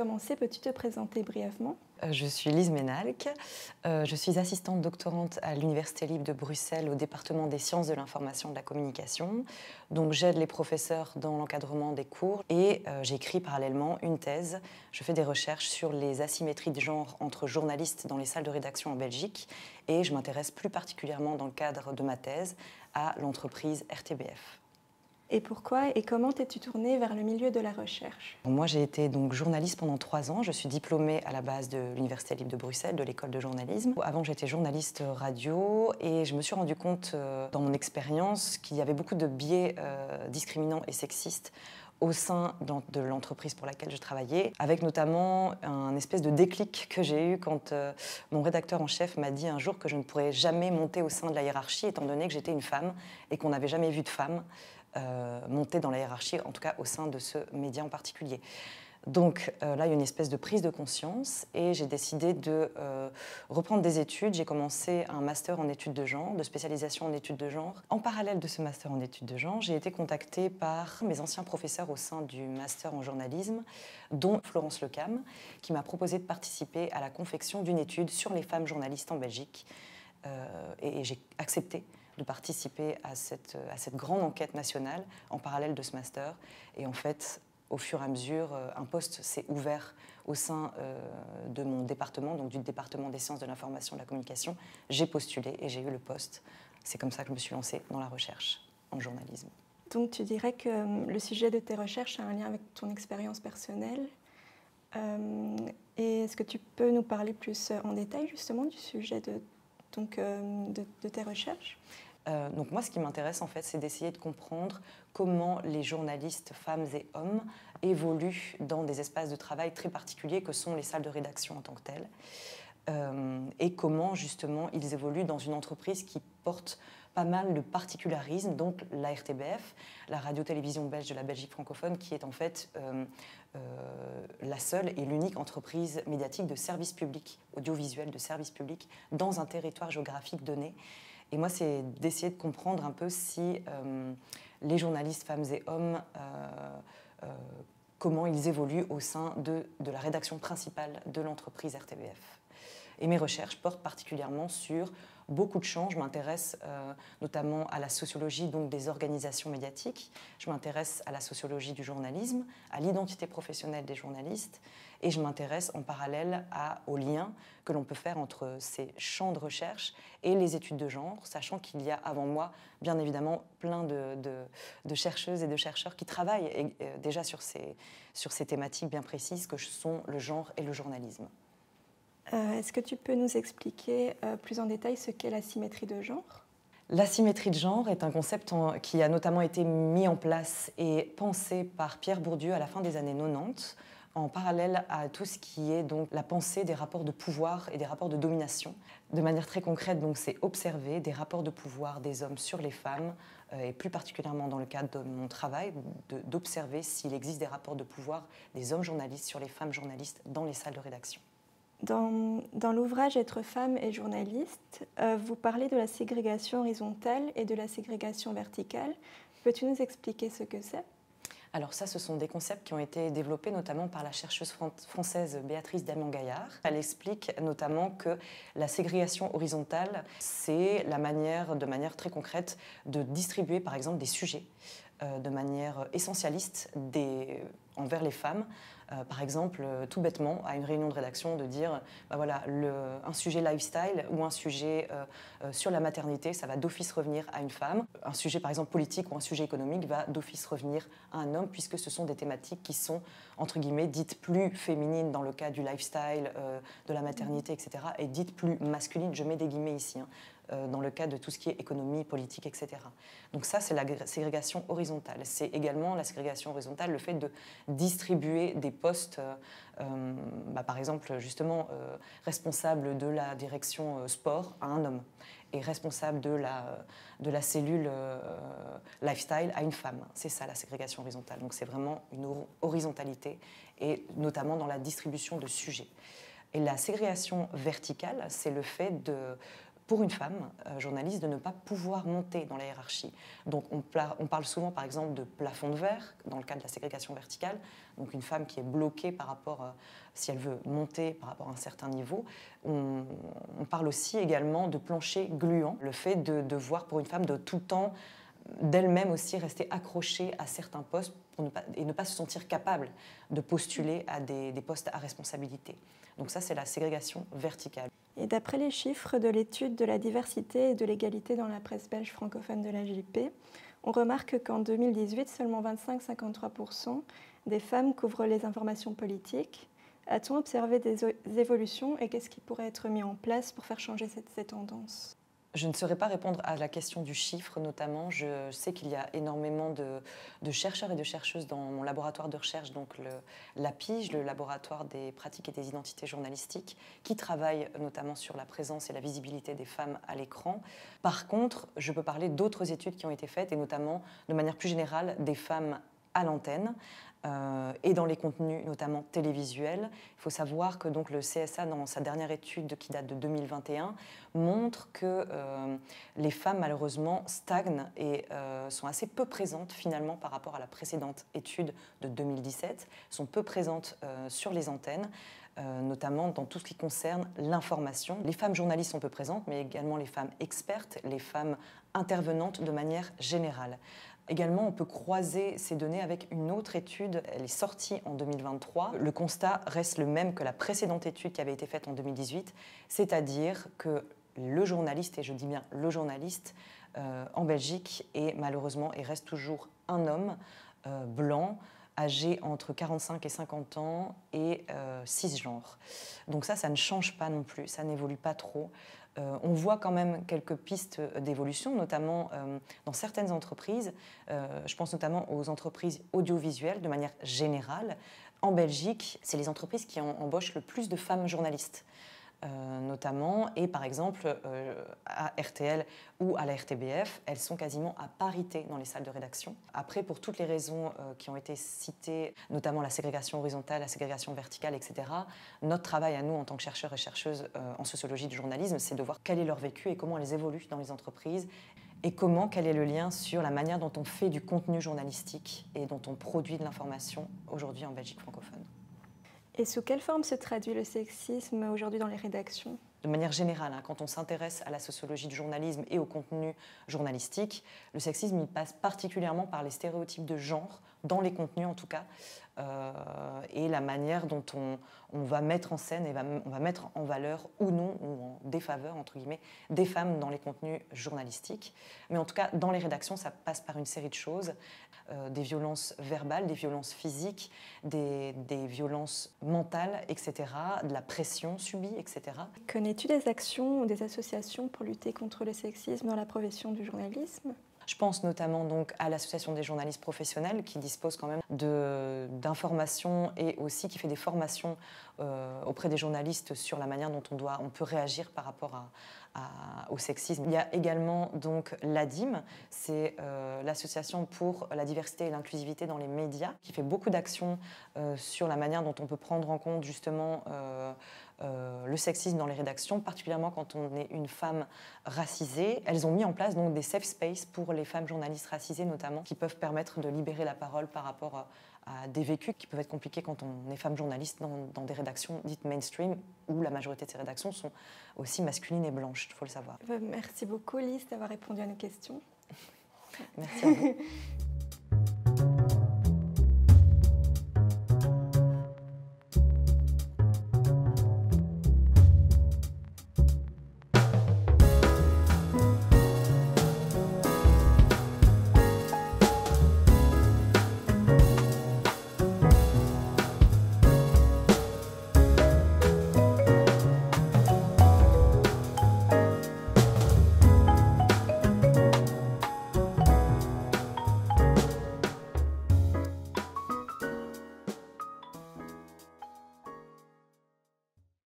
commencer, peux-tu te présenter brièvement? Je suis Lise Ménalc, je suis assistante doctorante à l'Université libre de Bruxelles au département des sciences de l'information et de la communication. Donc j'aide les professeurs dans l'encadrement des cours et j'écris parallèlement une thèse. Je fais des recherches sur les asymétries de genre entre journalistes dans les salles de rédaction en Belgique et je m'intéresse plus particulièrement dans le cadre de ma thèse à l'entreprise RTBF. Et pourquoi et comment t'es-tu tournée vers le milieu de la recherche? Moi, j'ai été donc journaliste pendant 3 ans. Je suis diplômée à la base de l'Université libre de Bruxelles, de l'école de journalisme. Avant, j'étais journaliste radio et je me suis rendu compte dans mon expérience qu'il y avait beaucoup de biais discriminants et sexistes au sein de l'entreprise pour laquelle je travaillais, avec notamment un espèce de déclic que j'ai eu quand mon rédacteur en chef m'a dit un jour que je ne pourrais jamais monter au sein de la hiérarchie étant donné que j'étais une femme et qu'on n'avait jamais vu de femme monter dans la hiérarchie, en tout cas au sein de ce média en particulier. Donc là, il y a une espèce de prise de conscience et j'ai décidé de reprendre des études. J'ai commencé un master en études de genre, de spécialisation en études de genre. En parallèle de ce master en études de genre, j'ai été contactée par mes anciens professeurs au sein du master en journalisme, dont Florence Lecam, qui m'a proposé de participer à la confection d'une étude sur les femmes journalistes en Belgique. Et j'ai accepté de participer à cette grande enquête nationale en parallèle de ce master. Et en fait, au fur et à mesure, un poste s'est ouvert au sein de mon département, donc du département des sciences de l'information et de la communication. J'ai postulé et j'ai eu le poste. C'est comme ça que je me suis lancée dans la recherche en journalisme. Donc tu dirais que le sujet de tes recherches a un lien avec ton expérience personnelle. Et est-ce que tu peux nous parler plus en détail justement du sujet de tes recherches? Donc moi, ce qui m'intéresse, en fait, c'est d'essayer de comprendre comment les journalistes, femmes et hommes, évoluent dans des espaces de travail très particuliers que sont les salles de rédaction en tant que telles, et comment, justement, ils évoluent dans une entreprise qui porte pas mal de particularismes, donc la RTBF, la radio-télévision belge de la Belgique francophone, qui est en fait la seule et l'unique entreprise médiatique de service public, audiovisuel de service public, dans un territoire géographique donné. Et moi, c'est d'essayer de comprendre un peu si les journalistes, femmes et hommes, comment ils évoluent au sein de la rédaction principale de l'entreprise RTBF. Et mes recherches portent particulièrement sur beaucoup de champs. Je m'intéresse notamment à la sociologie donc, des organisations médiatiques. Je m'intéresse à la sociologie du journalisme, à l'identité professionnelle des journalistes. Et je m'intéresse en parallèle aux liens que l'on peut faire entre ces champs de recherche et les études de genre, sachant qu'il y a avant moi, bien évidemment, plein de chercheuses et de chercheurs qui travaillent déjà sur ces thématiques bien précises que sont le genre et le journalisme. Est-ce que tu peux nous expliquer plus en détail ce qu'est la symétrie de genre? L'asymétrie de genre est un concept qui a notamment été mis en place et pensé par Pierre Bourdieu à la fin des années 90, en parallèle à tout ce qui est donc la pensée des rapports de pouvoir et des rapports de domination. De manière très concrète, donc, c'est observer des rapports de pouvoir des hommes sur les femmes, et plus particulièrement dans le cadre de mon travail, d'observer s'il existe des rapports de pouvoir des hommes journalistes sur les femmes journalistes dans les salles de rédaction. Dans l'ouvrage Être femme et journaliste, vous parlez de la ségrégation horizontale et de la ségrégation verticale. Peux-tu nous expliquer ce que c'est? Alors ça, ce sont des concepts qui ont été développés notamment par la chercheuse française Béatrice Damian-Gaillard. Elle explique notamment que la ségrégation horizontale, c'est la manière, de manière très concrète, de distribuer par exemple des sujets de manière essentialiste envers les femmes. Par exemple, tout bêtement, à une réunion de rédaction, de dire voilà, un sujet lifestyle ou un sujet sur la maternité, ça va d'office revenir à une femme. Un sujet, par exemple, politique ou un sujet économique va d'office revenir à un homme, puisque ce sont des thématiques qui sont, entre guillemets, dites plus féminines dans le cas du lifestyle, de la maternité, etc., et dites plus masculines, je mets des guillemets ici, dans le cas de tout ce qui est économie, politique, etc. Donc ça, c'est la ségrégation horizontale. C'est également la ségrégation horizontale, le fait de distribuer des postes, par exemple, justement, responsable de la direction sport à un homme et responsable de la cellule lifestyle à une femme. C'est ça, la ségrégation horizontale. Donc c'est vraiment une horizontalité, et notamment dans la distribution de sujets. Et la ségrégation verticale, c'est le fait pour une femme journaliste de ne pas pouvoir monter dans la hiérarchie. Donc on parle souvent par exemple de plafond de verre dans le cas de la ségrégation verticale, donc une femme qui est bloquée par rapport, si elle veut monter par rapport à un certain niveau. On parle aussi également de plancher gluant, le fait de voir pour une femme de tout le temps d'elle-même aussi rester accrochée à certains postes et ne pas se sentir capable de postuler à des postes à responsabilité. Donc ça, c'est la ségrégation verticale. Et d'après les chiffres de l'étude de la diversité et de l'égalité dans la presse belge francophone de l'AJP, on remarque qu'en 2018, seulement 25-53% des femmes couvrent les informations politiques. A-t-on observé des évolutions et qu'est-ce qui pourrait être mis en place pour faire changer ces tendances ? Je ne saurais pas répondre à la question du chiffre notamment. Je sais qu'il y a énormément de chercheurs et de chercheuses dans mon laboratoire de recherche, donc l'APIJ, le laboratoire des pratiques et des identités journalistiques, qui travaillent notamment sur la présence et la visibilité des femmes à l'écran. Par contre, je peux parler d'autres études qui ont été faites et notamment de manière plus générale des femmes à l'antenne. Et dans les contenus, notamment télévisuels. Il faut savoir que donc, le CSA, dans sa dernière étude qui date de 2021, montre que les femmes, malheureusement, stagnent et sont assez peu présentes, finalement, par rapport à la précédente étude de 2017, sont peu présentes sur les antennes, notamment dans tout ce qui concerne l'information. Les femmes journalistes sont peu présentes, mais également les femmes expertes, les femmes intervenantes de manière générale. Également, on peut croiser ces données avec une autre étude, elle est sortie en 2023. Le constat reste le même que la précédente étude qui avait été faite en 2018, c'est-à-dire que le journaliste, et je dis bien le journaliste, en Belgique est malheureusement et reste toujours un homme blanc, âgé entre 45 et 50 ans et cisgenre. Donc ça ne change pas non plus, ça n'évolue pas trop. On voit quand même quelques pistes d'évolution, notamment dans certaines entreprises. Je pense notamment aux entreprises audiovisuelles de manière générale. En Belgique, c'est les entreprises qui embauchent le plus de femmes journalistes. Notamment, et par exemple à RTL ou à la RTBF, elles sont quasiment à parité dans les salles de rédaction. Après, pour toutes les raisons qui ont été citées, notamment la ségrégation horizontale, la ségrégation verticale, etc., notre travail à nous en tant que chercheurs et chercheuses en sociologie du journalisme, c'est de voir quel est leur vécu et comment elles évoluent dans les entreprises et quel est le lien sur la manière dont on fait du contenu journalistique et dont on produit de l'information aujourd'hui en Belgique francophone. Et sous quelle forme se traduit le sexisme aujourd'hui dans les rédactions ? De manière générale, quand on s'intéresse à la sociologie du journalisme et au contenu journalistique, le sexisme il passe particulièrement par les stéréotypes de genre, dans les contenus en tout cas, et la manière dont on va mettre en scène et on va mettre en valeur ou non, ou en défaveur, entre guillemets, des femmes dans les contenus journalistiques. Mais en tout cas, dans les rédactions, ça passe par une série de choses, des violences verbales, des violences physiques, des violences mentales, etc., de la pression subie, etc. Connais-tu des actions ou des associations pour lutter contre le sexisme dans la profession du journalisme ? Je pense notamment donc à l'Association des journalistes professionnels qui dispose quand même d'informations et aussi qui fait des formations auprès des journalistes sur la manière dont on peut réagir par rapport au sexisme. Il y a également donc l'ADIM, c'est l'Association pour la diversité et l'inclusivité dans les médias, qui fait beaucoup d'actions sur la manière dont on peut prendre en compte justement le sexisme dans les rédactions, particulièrement quand on est une femme racisée. Elles ont mis en place donc des safe spaces pour les femmes journalistes racisées notamment, qui peuvent permettre de libérer la parole par rapport à des vécus qui peuvent être compliqués quand on est femme journaliste dans des rédactions dites mainstream, où la majorité de ces rédactions sont aussi masculines et blanches, il faut le savoir. Merci beaucoup Lise d'avoir répondu à nos questions. Merci à vous.